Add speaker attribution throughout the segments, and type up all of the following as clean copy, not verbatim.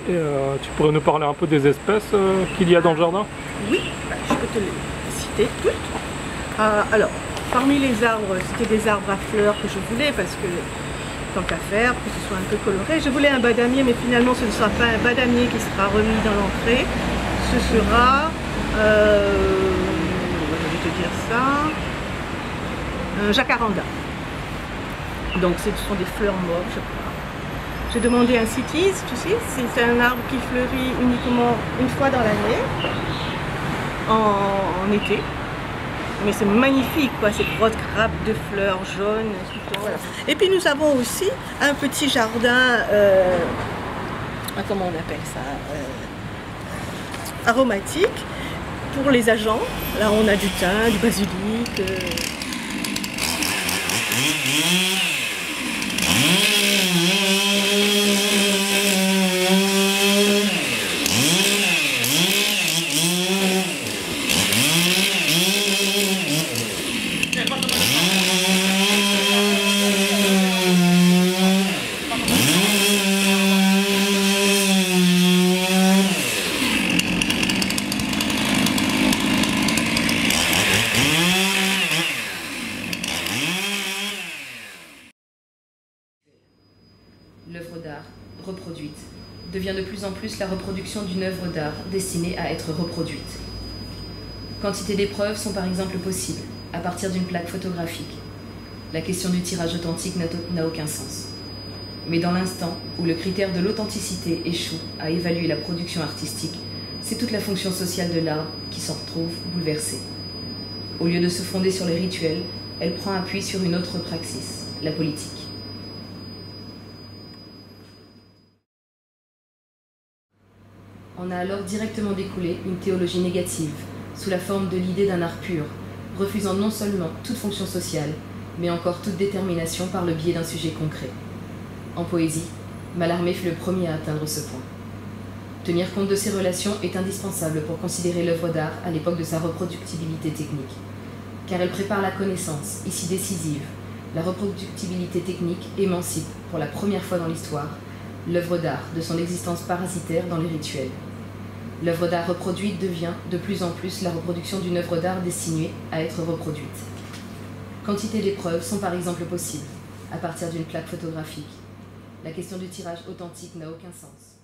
Speaker 1: Et tu pourrais nous parler un peu des espèces qu'il y a dans le jardin?
Speaker 2: Oui, je peux te les citer toutes. Alors, parmi les arbres, c'était des arbres à fleurs que je voulais parce que, tant qu'à faire, que ce soit un peu coloré, je voulais un badamier, mais finalement ce ne sera pas un badamier qui sera remis dans l'entrée, ce sera, je vais te dire ça, un jacaranda. Donc ce sont des fleurs mauves, je crois. J'ai demandé un cities, tu sais, c'est un arbre qui fleurit uniquement une fois dans l'année, en été. Mais c'est magnifique, quoi, ces grosses grappes de fleurs jaunes. Voilà. Et puis nous avons aussi un petit jardin, comment on appelle ça, aromatique, pour les agents. Là on a du thym, du basilic.
Speaker 3: L'œuvre d'art, reproduite, devient de plus en plus la reproduction d'une œuvre d'art destinée à être reproduite. Quantité d'épreuves sont par exemple possibles, à partir d'une plaque photographique. La question du tirage authentique n'a aucun sens. Mais dans l'instant où le critère de l'authenticité échoue à évaluer la production artistique, c'est toute la fonction sociale de l'art qui s'en retrouve bouleversée. Au lieu de se fonder sur les rituels, elle prend appui sur une autre praxis, la politique. On a alors directement découlé une théologie négative, sous la forme de l'idée d'un art pur, refusant non seulement toute fonction sociale, mais encore toute détermination par le biais d'un sujet concret. En poésie, Mallarmé fut le premier à atteindre ce point. Tenir compte de ces relations est indispensable pour considérer l'œuvre d'art à l'époque de sa reproductibilité technique, car elle prépare la connaissance, ici décisive. La reproductibilité technique émancipe, pour la première fois dans l'histoire, l'œuvre d'art de son existence parasitaire dans les rituels. L'œuvre d'art reproduite devient de plus en plus la reproduction d'une œuvre d'art destinée à être reproduite. Quantité d'épreuves sont par exemple possibles, à partir d'une plaque photographique. La question du tirage authentique n'a aucun sens.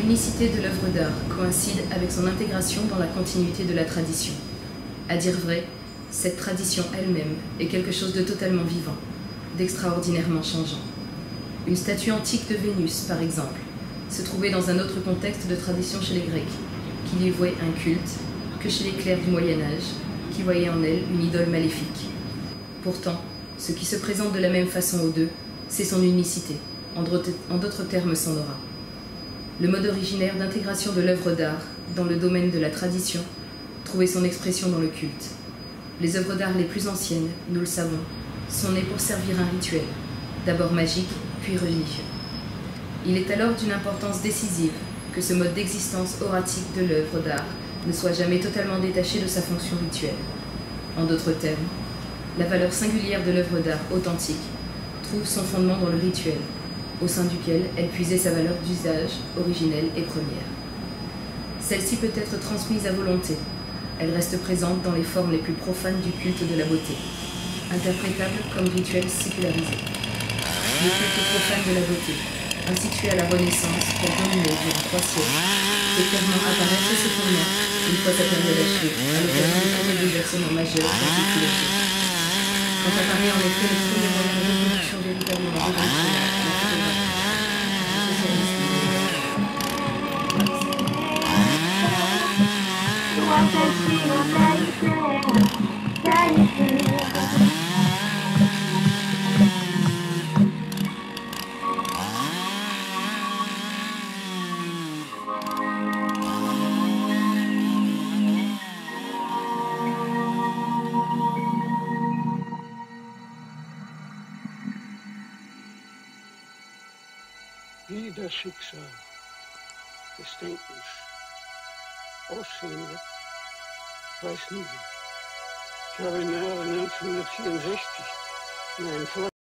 Speaker 3: l'unicité de l'œuvre d'art coïncide avec son intégration dans la continuité de la tradition. À dire vrai, cette tradition elle-même est quelque chose de totalement vivant, d'extraordinairement changeant. Une statue antique de Vénus, par exemple, se trouvait dans un autre contexte de tradition chez les Grecs, qui lui vouaient un culte, que chez les clercs du Moyen-Âge, qui voyaient en elle une idole maléfique. Pourtant, ce qui se présente de la même façon aux deux, c'est son unicité, en d'autres termes son aura. Le mode originaire d'intégration de l'œuvre d'art dans le domaine de la tradition trouvait son expression dans le culte. Les œuvres d'art les plus anciennes, nous le savons, sont nées pour servir un rituel, d'abord magique, puis religieux. Il est alors d'une importance décisive que ce mode d'existence oratique de l'œuvre d'art ne soit jamais totalement détaché de sa fonction rituelle. En d'autres termes, la valeur singulière de l'œuvre d'art authentique trouve son fondement dans le rituel, au sein duquel elle puisait sa valeur d'usage originelle et première. Celle-ci peut être transmise à volonté. Elle reste présente dans les formes les plus profanes du culte de la beauté, interprétable comme rituel sécularisé. Le culte profane de la beauté, institué à la Renaissance pour dominer durant 3 siècles, fait clairement apparaître ses fondements une fois sa période achevée, à l'occasion du premier bouleversement majeur dans une philosophie. Quand apparaît en effet le premier moyen de reproduction véritablement révolutionnaire de la photographie, le socialisme.
Speaker 4: Wie das Schicksal des Denkens aussehen wird, weiß niemand. Ich habe im Jahre 1964 meinen